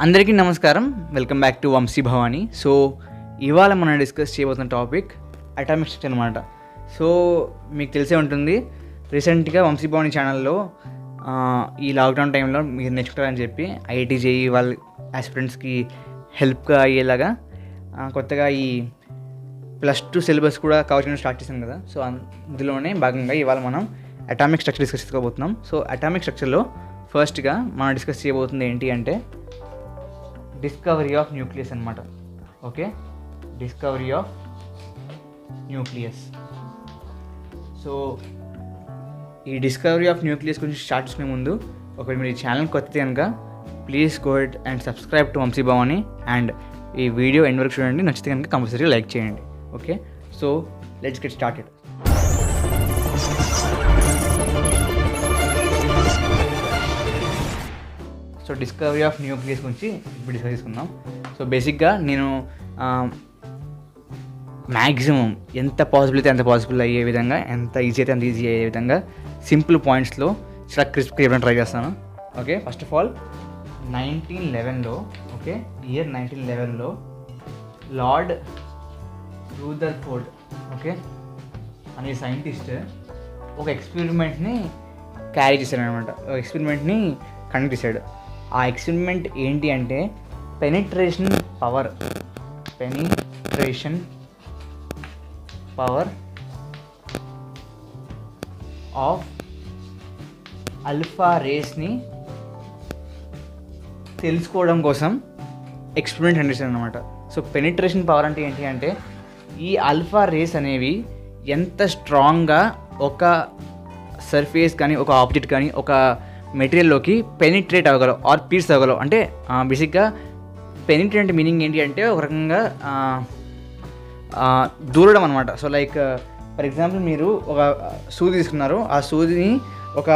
అందరికీ నమస్కారం. Welcome back to Vamshi Bhavani. So ఇవాళ మనం డిస్కస్ చేయబోతున్న టాపిక్ అటామిక్ స్ట్రక్చర్ అనమాట. సో మీకు తెలిసే ఉంటుంది, రీసెంట్గా వంశీ భవానీ ఛానల్లో ఈ లాక్డౌన్ టైంలో మీరు నేర్చుకుంటారని చెప్పి ఐఐటీ జేఈ వాళ్ళ ఆస్పిరెంట్స్కి హెల్ప్గా అయ్యేలాగా కొత్తగా ఈ +2 సిలబస్ కూడా కవర్ చేయడం స్టార్ట్ చేశాం కదా. సో అందులోనే భాగంగా ఇవాళ మనం అటామిక్ స్ట్రక్చర్ డిస్కస్ చేసుకోబోతున్నాం. సో అటామిక్ స్ట్రక్చర్లో ఫస్ట్గా మనం డిస్కస్ చేయబోతుంది ఏంటి అంటే డిస్కవరీ ఆఫ్ న్యూక్లియస్ అనమాట. Okay, discovery of nucleus. So ఈ డిస్కవరీ ఆఫ్ న్యూక్లియస్ గురించి స్టార్ట్ చేసుకునే ముందు ఒకవేళ మీరు ఈ ఛానల్ కొత్త కనుక please go ahead and subscribe to Vamshi Bhavani and ఈ వీడియో ఎండ్ వరకు చూడండి. నచ్చితే కనుక కంపల్సరీగా లైక్ చేయండి. Okay, so let's get started. So discovery of nucleus గురించి ఇప్పుడు డిస్కస్ చేసుకుందాం. సో బేసిక్గా నేను మ్యాక్సిమం ఎంత పాసిబుల్ అయితే అంత పాసిబుల్ అయ్యే విధంగా, ఎంత ఈజీ అయితే అంత ఈజీ అయ్యే విధంగా సింపుల్ పాయింట్స్లో చాలా క్రిస్ప్గా ఇవ్వడం ట్రై చేస్తాను. ఓకే, ఫస్ట్ ఆఫ్ ఆల్ 1911లో ఇయర్ 1911లో లార్డ్ రూదర్ఫోర్డ్ అనే సైంటిస్ట్ ఒక ఎక్స్పెరిమెంట్ని క్యారీ చేశాడనమాట. ఒక ఎక్స్పెరిమెంట్ని కండక్ట్ చేశాడు. ఆ ఎక్స్పెరిమెంట్ ఏంటి అంటే పెనిట్రేషన్ పవర్ ఆఫ్ ఆల్ఫా రేస్ని తెలుసుకోవడం కోసం ఎక్స్పెరిమెంట్ కండక్ట్ చేశాడు అనమాట. సో పెనిట్రేషన్ పవర్ అంటే ఏంటి అంటే ఈ ఆల్ఫా రేస్ అనేవి ఎంత స్ట్రాంగ్గా ఒక సర్ఫేస్ కానీ, ఒక ఆబ్జెక్ట్ కానీ, ఒక మెటీరియల్లోకి పెనిట్రేట్ అవ్వగలవు ఆర్ పీర్స్ అవ్వగలవు. అంటే బేసిక్గా పెనిట్రేట్ మీనింగ్ ఏంటి అంటే ఒక రకంగా దూరడం అనమాట. సో లైక్ ఫర్ ఎగ్జాంపుల్ మీరు ఒక సూది తీసుకున్నారు, ఆ సూదిని ఒక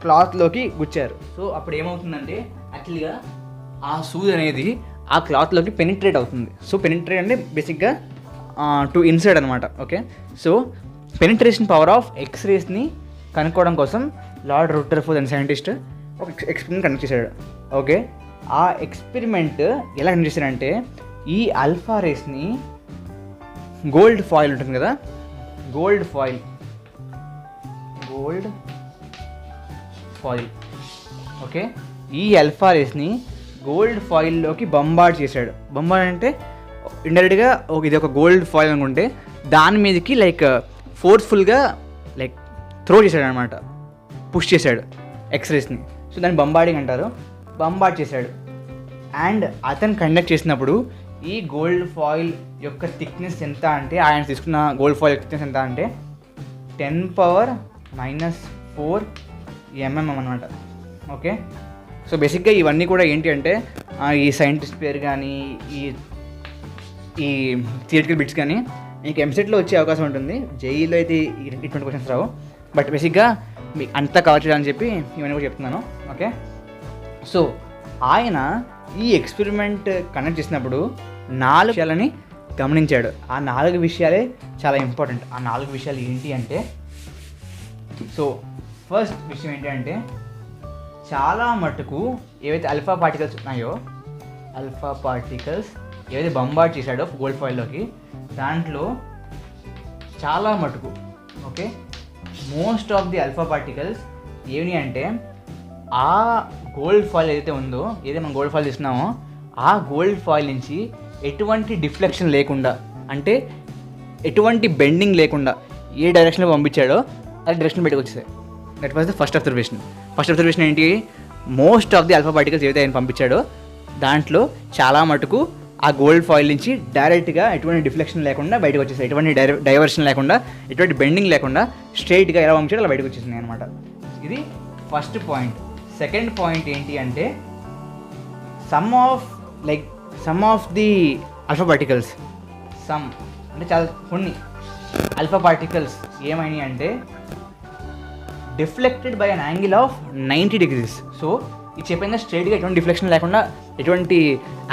క్లాత్లోకి గుచ్చారు. సో అప్పుడు ఏమవుతుందంటే యాక్చువల్గా ఆ సూది అనేది ఆ క్లాత్లోకి పెనిట్రేట్ అవుతుంది. సో పెనిట్రేట్ అంటే బేసిక్గా టు ఇన్సైడ్ అనమాట. Okay, so penetration power of ఎక్స్రేస్ని కనుక్కోవడం కోసం లార్డ్ రూదర్ఫోర్డ్ అనే సైంటిస్ట్ ఒక ఎక్స్పెరిమెంట్ కండక్ట్ చేశాడు. ఓకే, ఆ ఎక్స్పెరిమెంట్ ఎలా కండక్ట్ చేశాడంటే ఈ ఆల్ఫా రేస్ని గోల్డ్ ఫాయిల్ ఉంటుంది కదా, గోల్డ్ ఫాయిల్ ఓకే, ఈ ఆల్ఫా రేస్ని గోల్డ్ ఫాయిల్లోకి బంబార్డ్ చేశాడు. బంబార్డ్ అంటే ఇండైరెక్ట్గా ఇది ఒక గోల్డ్ ఫాయిల్ అనుకుంటే దాని మీదకి లైక్ ఫోర్స్ఫుల్గా లైక్ త్రో చేశాడు అనమాట, పుష్ చేశాడు ఎక్స్రేస్ని. సో దాన్ని బంబార్డింగ్ అంటారు. బంబార్డ్ చేశాడు. అండ్ అతను కండక్ట్ చేసినప్పుడు ఈ గోల్డ్ ఫాయిల్ యొక్క థిక్నెస్ ఎంత అంటే, ఆయన తీసుకున్న గోల్డ్ ఫాయిల్ థిక్నెస్ ఎంత అంటే 10⁻⁻⁴ mm అనమాట. ఓకే, సో బేసిక్గా ఇవన్నీ కూడా ఏంటి అంటే ఈ సైంటిస్ట్ పేరు కానీ, ఈ థియరిటికల్ బిట్స్ కానీ మీకు ఎంసెట్లో వచ్చే అవకాశం ఉంటుంది. జేఈలో అయితే ఇటువంటి క్వశ్చన్స్ రావు. బట్ బేసిక్గా మీకు అంతా కవర్ చేయాలని చెప్పి ఇవన్నీ కూడా చెప్తున్నాను. ఓకే, సో ఆయన ఈ ఎక్స్పెరిమెంట్ కండక్ట్ చేసినప్పుడు 4 విషయాలని గమనించాడు. ఆ 4 విషయాలే చాలా ఇంపార్టెంట్. ఆ 4 విషయాలు ఏంటి అంటే, సో ఫస్ట్ విషయం ఏంటి అంటే చాలా మటుకు ఏవైతే ఆల్ఫా పార్టికల్స్ ఉన్నాయో, ఆల్ఫా పార్టికల్స్ ఏవైతే బంబార్డ్ చేశాడో గోల్డ్ ఫాయిల్లోకి, దాంట్లో చాలా మటుకు okay most of the alpha particles ఏమి అంటే ఆ గోల్డ్ ఫాయిల్ ఏదైతే ఉందో, ఏదైతే మనం గోల్డ్ ఫాయిల్ తీసుకున్నామో ఆ గోల్డ్ ఫాయిల్ నుంచి ఎటువంటి డిఫ్లెక్షన్ లేకుండా, అంటే ఎటువంటి బెండింగ్ లేకుండా ఏ డైరెక్షన్లో పంపించాడో అది డైరెక్షన్ బయటకు వచ్చేసాయి. That was the first observation. First observation ఏంటి, most of the alpha particles ఏదైతే ఆయన పంపించాడో దాంట్లో చాలా మటుకు ఆ గోల్డ్ ఫాయిల్ నుంచి డైరెక్ట్గా ఎటువంటి డిఫ్లెక్షన్ లేకుండా బయటకు వచ్చేసాయి. ఎటువంటి డైవర్షన్ లేకుండా, ఎటువంటి బెండింగ్ లేకుండా స్ట్రైట్గా ఎలా పంపించాడో అలా బయటకు వచ్చేసింది అనమాట. ఇది ఫస్ట్ పాయింట్. సెకండ్ పాయింట్ ఏంటి అంటే some of the alpha particles, some అంటే చాలా కొన్ని ఆల్ఫా పార్టికల్స్ ఏమైనాయి అంటే deflected by an angle of 90 degrees. So ఇది చెప్పాను, స్ట్రైట్గా ఎటువంటి డిఫ్లెక్షన్ లేకుండా, ఎటువంటి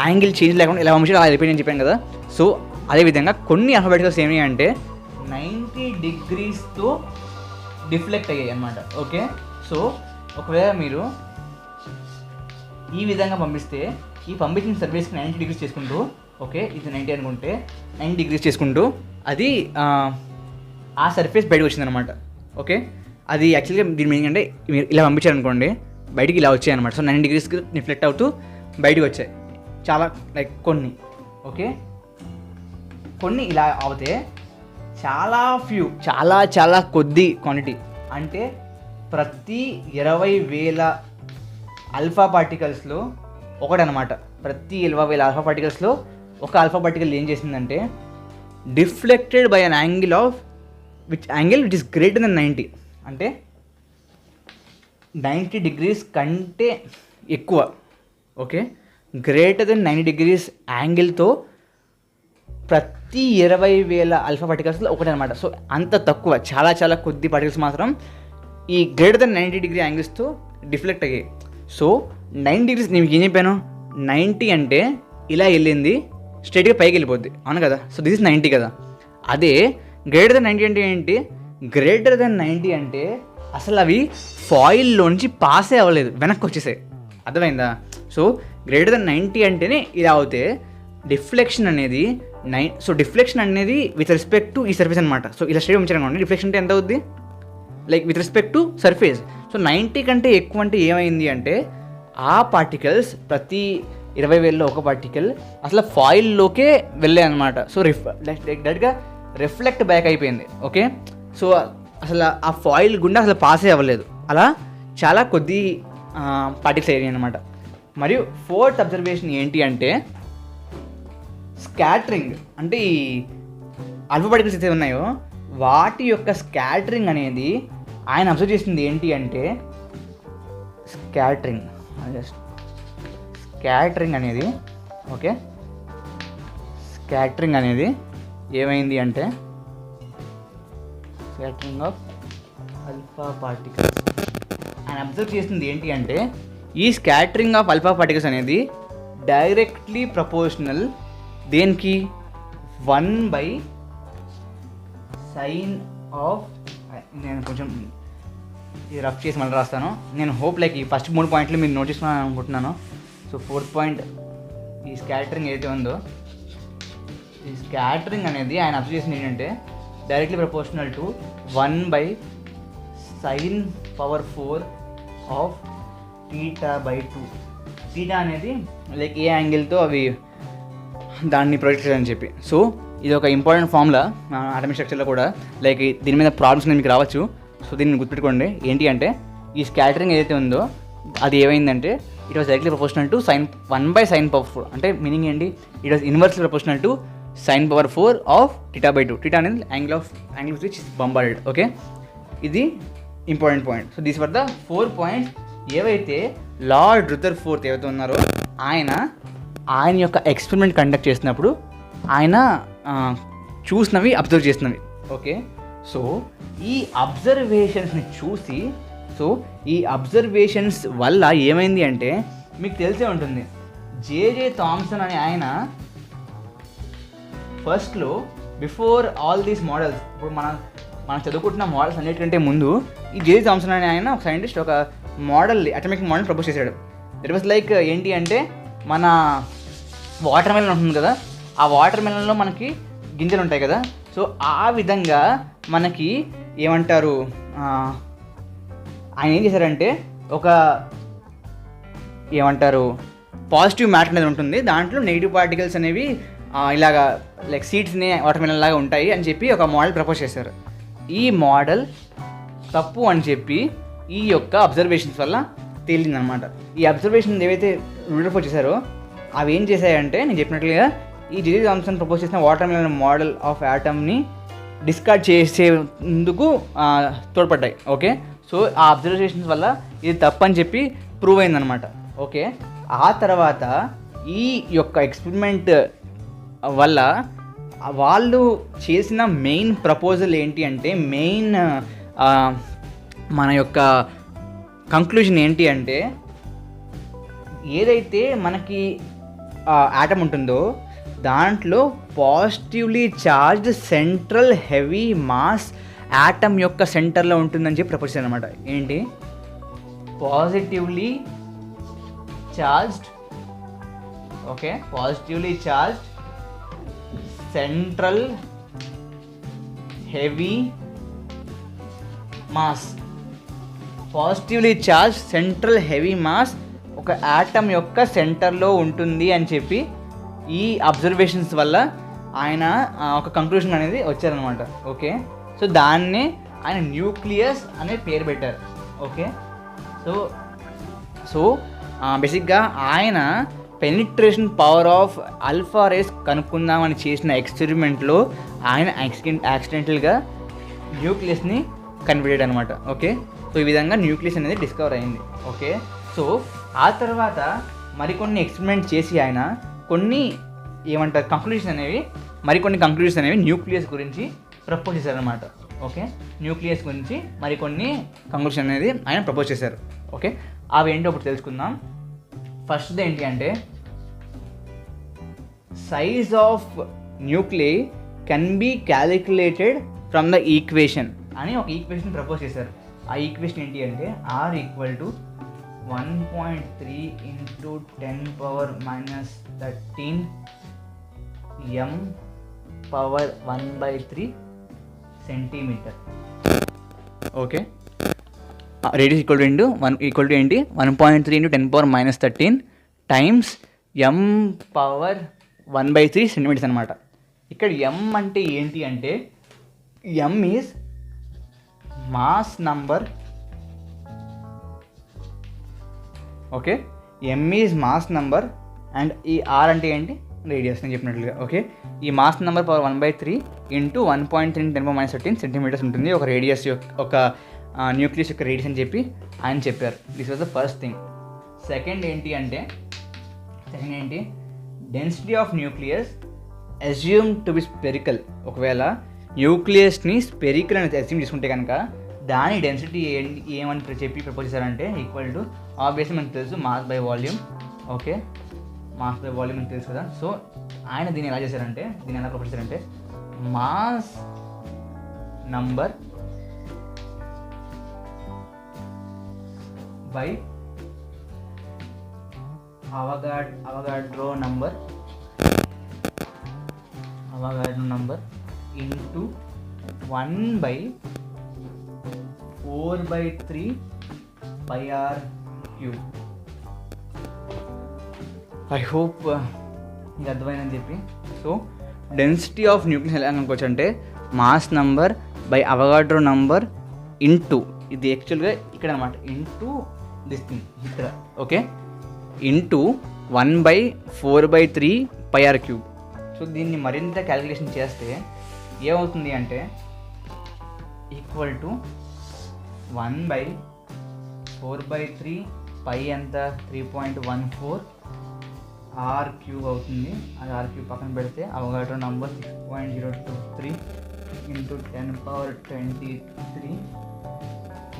యాంగిల్ చేంజ్ లేకుండా ఎలా పంపించాలో అలా వెళ్ళిపోయి నేను చెప్పాను కదా. సో అదేవిధంగా కొన్ని ఆల్ఫా పార్టికల్స్ ఏమి అంటే 90 degreesతో డిఫ్లెక్ట్ అయ్యాయి అన్నమాట. ఓకే, సో ఒకవేళ మీరు ఈ విధంగా పంపిస్తే ఈ పంపించిన సర్ఫేస్కి 90 డిగ్రీస్ చేసుకుంటూ, ఓకే ఇది 90 అనుకుంటే 90 డిగ్రీస్ చేసుకుంటూ అది ఆ సర్ఫేస్ బయటకు వచ్చిందనమాట. ఓకే, అది యాక్చువల్గా దీని మీనింగ్ అంటే మీరు ఇలా పంపించారనుకోండి బయటికి ఇలా వచ్చాయి అనమాట. సో 90 డిగ్రీస్కి రిఫ్లెక్ట్ అవుతూ బయటకు వచ్చాయి చాలా, లైక్ కొన్ని. ఓకే, కొన్ని ఇలా అవుతే చాలా ఫ్యూ, చాలా చాలా కొద్ది క్వాంటిటీ, అంటే ప్రతి 20,000 ఆల్ఫా పార్టికల్స్లో ఒకటనమాట. ప్రతి 20,000 ఆల్ఫా పార్టికల్స్లో ఒక ఆల్ఫా పార్టికల్ ఏం చేసిందంటే deflected by an angle of which is greater than 90, అంటే 90 డిగ్రీస్ కంటే ఎక్కువ. ఓకే, గ్రేటర్ దెన్ 90 డిగ్రీస్ యాంగిల్తో ప్రతి 20,000 ఆల్ఫా పార్టికల్స్లో ఒకటి అనమాట. సో అంత తక్కువ, చాలా చాలా కొద్ది పార్టికల్స్ మాత్రం ఈ గ్రేటర్ దెన్ 90 డిగ్రీ యాంగిల్స్తో డిఫ్లెక్ట్ అయ్యాయి. సో 90 డిగ్రీస్ నేను ఏం చెప్పాను, 90 అంటే ఇలా వెళ్ళింది స్ట్రైట్గా పైకి వెళ్ళిపోద్ది, అవును కదా. సో దిస్ ఇస్ 90 కదా. అదే గ్రేటర్ దెన్ 90 అంటే ఏంటి, గ్రేటర్ దెన్ 90 అంటే అసలు అవి ఫాయిల్లోంచి పాసే అవ్వలేదు, వెనక్కి వచ్చేసాయి. అర్థమైందా? సో గ్రేటర్ దెన్ 90 అంటేనే ఇలా అవుతే డిఫ్లెక్షన్ అనేది సో డిఫ్లెక్షన్ అనేది విత్ రెస్పెక్ట్ టు ఈ సర్ఫేస్ అనమాట. సో ఇలా స్ట్రైట్ ఉంచారనుకోండి, డిఫ్లెక్షన్ అంటే ఎంత అవుద్ది, like with respect to surface. So 90 కంటే ఎక్కువ అంటే ఏమైంది అంటే ఆ పార్టికల్స్ ప్రతి 20,000లో ఒక పార్టికల్ అసలు ఫాయిల్లోకే వెళ్ళాయి అనమాట. సో డైరెక్ట్గా రిఫ్లెక్ట్ బ్యాక్ అయిపోయింది. ఓకే, సో అసలు ఆ ఫాయిల్ గుండా అసలు పాసే అవ్వలేదు. అలా చాలా కొద్ది పార్టికల్స్ అయ్యాయి అనమాట. మరియు ఫోర్త్ అబ్జర్వేషన్ ఏంటి అంటే స్కాటరింగ్. అంటే ఈ ఆల్ఫా పార్టికల్స్ అయితే ఉన్నాయో వాటి యొక్క స్కాటరింగ్ అనేది ఆయన అబ్జర్వ్ చేసింది ఏంటి అంటే స్కాటరింగ్ అనేది, ఓకే స్కాటరింగ్ అనేది ఏమైంది అంటే స్కాటరింగ్ ఆఫ్ ఆల్ఫా పార్టికల్స్ ఆయన అబ్జర్వ్ చేసింది ఏంటి అంటే ఈ స్కాటరింగ్ ఆఫ్ ఆల్ఫా పార్టికల్స్ అనేది డైరెక్ట్లీ ప్రపోర్షనల్ దేనికి 1/sin ఆఫ్, నేను కొంచెం ఇది రఫ్ చేసి మళ్ళీ రాస్తాను. నేను హోప్ లైక్ ఈ ఫస్ట్ 3 పాయింట్లు మీరు నోట్ చేసుకున్నాను అనుకుంటున్నాను. సో 4th పాయింట్ ఈ స్కాటరింగ్ ఏదైతే ఉందో ఈ స్కాటరింగ్ అనేది ఆయన అబ్జర్వ్ చేసింది ఏంటంటే directly proportional to 1/sin⁴ of θ/2. θ అనేది లైక్ ఏ యాంగిల్తో అవి దాన్ని ప్రొజెక్ట్ చేయాలని చెప్పి. సో ఇది ఒక ఇంపార్టెంట్ ఫార్ములా అటామిక్ స్ట్రక్చర్లో కూడా, లైక్ దీని మీద ప్రాబ్లమ్స్ మీకు రావచ్చు. సో దీన్ని గుర్తుపెట్టుకోండి. ఏంటి అంటే ఈ స్కాటరింగ్ ఏదైతే ఉందో అది ఏమైందంటే it was directly proportional to 1/sin⁴. అంటే మీనింగ్ ఏంటి, it was inversely proportional to sin⁴ of θ/2. θ అనేది angle which is bombarded. Okay, ఇది important point. So these were the 4 points ఏవైతే లార్డ్ రుదర్ఫోర్డ్ ఏవైతే ఉన్నారో ఆయన యొక్క ఎక్స్పెరిమెంట్ కండక్ట్ చేసినప్పుడు ఆయన చూసినవి అబ్జర్వ్ చేసినవి. ఓకే, సో ఈ అబ్జర్వేషన్స్ని చూసి, సో ఈ అబ్జర్వేషన్స్ వల్ల ఏమైంది అంటే మీకు తెలిసే ఉంటుంది, జేజే థామ్సన్ అనే ఆయన ఫస్ట్లో బిఫోర్ ఆల్ దీస్ మోడల్స్, ఇప్పుడు మనం చదువుకుంటున్న మోడల్స్ అన్నిటికంటే ముందు ఈ జేజే థామ్సన్ అనే ఆయన ఒక సైంటిస్ట్ ఒక మోడల్, అటామిక్ మోడల్ ప్రపోజ్ చేశాడు. దట్ వాస్ లైక్ ఏంటి అంటే మన వాటర్ మెలన్ ఉంటుంది కదా, ఆ వాటర్ మెలన్లో మనకి గింజలు ఉంటాయి కదా. సో ఆ విధంగా మనకి ఏమంటారు, ఆయన ఏం చేశారంటే ఒక ఏమంటారు పాజిటివ్ మ్యాటర్ అనేది ఉంటుంది, దాంట్లో నెగిటివ్ పార్టికల్స్ అనేవి ఇలాగా లైక్ సీడ్స్ని వాటర్ మెలన్ లాగా ఉంటాయి అని చెప్పి ఒక మోడల్ ప్రపోజ్ చేశారు. ఈ మోడల్ తప్పు అని చెప్పి ఈ యొక్క అబ్జర్వేషన్స్ వల్ల తేలిందనమాట. ఈ అబ్జర్వేషన్ ఏవైతే రుదర్ఫోర్డ్ చేశారో అవి ఏం చేశాయంటే నేను చెప్పినట్లుగా ఈ జేజే థామ్సన్ ప్రపోజ్ చేసిన వాటర్ మెలన్ మోడల్ ఆఫ్ యాటమ్ని డిస్కార్డ్ చేసేందుకు తోడ్పడ్డాయి. ఓకే, సో ఆ అబ్జర్వేషన్స్ వల్ల ఇది తప్పని చెప్పి ప్రూవ్ అయిందనమాట. ఓకే, ఆ తర్వాత ఈ యొక్క ఎక్స్పెరిమెంట్ వల్ల వాళ్ళు చేసిన మెయిన్ ప్రపోజల్ ఏంటి అంటే మెయిన్ మన యొక్క కంక్లూజన్ ఏంటి అంటే ఏదైతే మనకి యాటమ్ ఉంటుందో దాంట్లో positively charged central heavy mass atom యొక్క సెంటర్లో ఉంటుందని చెప్పి ప్రపోజ్ అనమాట. ఏంటి, positively charged, okay, positively charged central heavy mass. Positively charge central heavy mass ఒక యాటమ్ యొక్క సెంటర్లో ఉంటుంది అని చెప్పి ఈ అబ్జర్వేషన్స్ వల్ల ఆయన ఒక కంక్లూషన్ అనేది వచ్చారనమాట. ఓకే, సో దాన్నే ఆయన న్యూక్లియస్ అనే పేరు పెట్టారు. ఓకే, సో బేసిక్గా ఆయన penetration power of alpha rays కనుక్కుందామని చేసిన ఎక్స్పెరిమెంట్లో ఆయన యాక్సిడెంటల్గా న్యూక్లియస్ని కనిపెట్టాడు అనమాట. ఓకే, సో ఈ విధంగా న్యూక్లియస్ అనేది డిస్కవర్ అయింది. ఓకే, సో ఆ తర్వాత మరికొన్ని ఎక్స్పెరిమెంట్ చేసి ఆయన కొన్ని ఏమంటారు మరికొన్ని కంక్లూజన్స్ అనేవి న్యూక్లియస్ గురించి ప్రపోజ్ చేశారనమాట. ఓకే, న్యూక్లియస్ గురించి మరికొన్ని కంక్లూజన్ అనేది ఆయన ప్రపోజ్ చేశారు. ఓకే, అవి ఏంటో ఇప్పుడు తెలుసుకుందాం. ఫస్ట్ది ఏంటి అంటే size of nuclei can be calculated from the equation అని ఒక ఈక్వేషన్ ప్రపోజ్ చేశారు. ఆ ఈక్వేషన్ ఏంటి అంటే R = 1.3 × 10⁻13 m⁻1/3 centimetre. Okay, radius ఏంటి 1.3 × 10⁻13 టైమ్స్ m⁻1/3 సెంటీమీటర్స్ అనమాట. ఇక్కడ m అంటే ఏంటి అంటే m is mass number. Okay, m is mass number and ఈ r అంటే ఏంటి రేడియస్ నేను చెప్పినట్లుగా. ఓకే, ఈ మాస్ నంబర్ పవర్ 1/3 × 1.3 × 10⁻13 సెంటీమీటర్స్ ఉంటుంది ఒక రేడియస్ ఒక న్యూక్లియస్ యొక్క రేడియస్ అని చెప్పి ఆయన చెప్పారు. This was the first thing. Second ఏంటి density of nucleus assume to be spherical. ఒకవేళ న్యూక్లియస్ని స్పెరికల్ అని అజ్యూమ్ చేసుకుంటే కనుక దాని డెన్సిటీ ఏమని చెప్పి ప్రపోజ్ చేశారంటే ఆబ్వియస్లీ మనకు తెలుసు mass by volume. Okay, mass by volume అని తెలుసు కదా. సో ఆయన దీన్ని ఎలా ప్రపోజ్ చేశారంటే mass number by Avogadro number into 1/4/3 πr³. I hope ఇది అర్థమైందని చెప్పి. సో డెన్సిటీ ఆఫ్ న్యూక్లియస్ ఎలా అనుకోవచ్చు అంటే mass number by Avogadro number into ఇది యాక్చువల్గా ఇక్కడ అనమాట ఇంటూ దిస్ థింగ్ ఇక్కడ. Okay, into 1/4/3 πr³. సో దీన్ని మరింత క్యాలిక్యులేషన్ చేస్తే ఏమవుతుంది అంటే = 1/4/3 π ఎంత 3.14 r³ అవుతుంది. అది r³ పక్కన పెడితే Avogadro number 6.023 × 10⁻23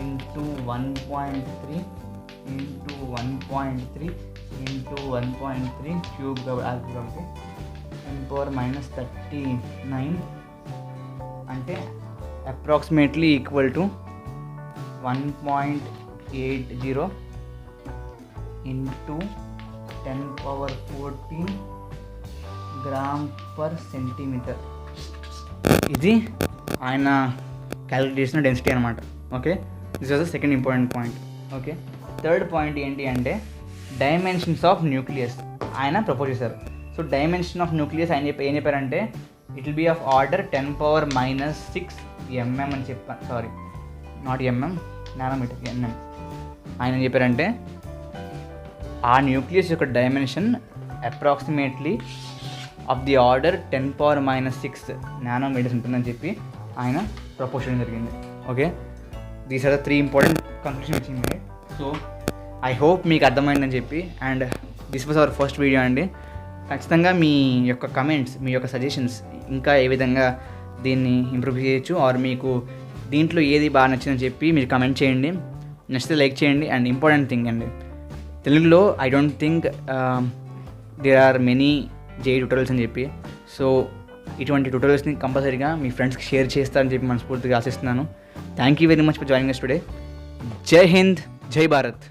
into 1.3 into 1.3 into 1.3 cube కాబట్టి 10⁻39 అంటే అప్రాక్సిమేట్లీ = 1.80 ఇంటూ 10⁻14 g/cm. ఇది ఆయన క్యాలిక్యులేట్ చేసిన డెన్సిటీ అనమాట. Okay, this was the second important point. Okay, third point ఏంటి అంటే డైమెన్షన్స్ ఆఫ్ న్యూక్లియస్ ఆయన ప్రపోజ్ చేశారు. సో డైమెన్షన్ ఆఫ్ న్యూక్లియస్ ఆయన ఏం చెప్పారంటే it will be of order 10⁻6 mm అని చెప్పాను. Sorry, not mm, nanometre, mm. ఆయన ఏం చెప్పారంటే ఆ న్యూక్లియస్ యొక్క dimension approximately of the order 10⁻6 nanometres ఉంటుందని చెప్పి ఆయన ప్రపోజ్ చేయడం జరిగింది. Okay, these are the 3 important conclusion వచ్చింది. సో ఐ హోప్ మీకు అర్థమైందని చెప్పి. And this was our first video అండి. ఖచ్చితంగా మీ యొక్క కమెంట్స్, మీ యొక్క సజెషన్స్ ఇంకా ఏ విధంగా దీన్ని ఇంప్రూవ్ చేయొచ్చు ఆర్ మీకు దీంట్లో ఏది బాగా నచ్చిందని చెప్పి మీరు కమెంట్ చేయండి. నచ్చితే లైక్ చేయండి. అండ్ ఇంపార్టెంట్ థింగ్ అండి, తెలుగులో I don't think there are many JEE tutorials అని చెప్పి. సో ఇటువంటి ట్యూటోరియల్స్ని కంపల్సరీగా మీ ఫ్రెండ్స్కి షేర్ చేస్తారని చెప్పి మనస్ఫూర్తిగా ఆశిస్తున్నాను. Thank you very much for joining us today. జై హింద్, జై భారత్.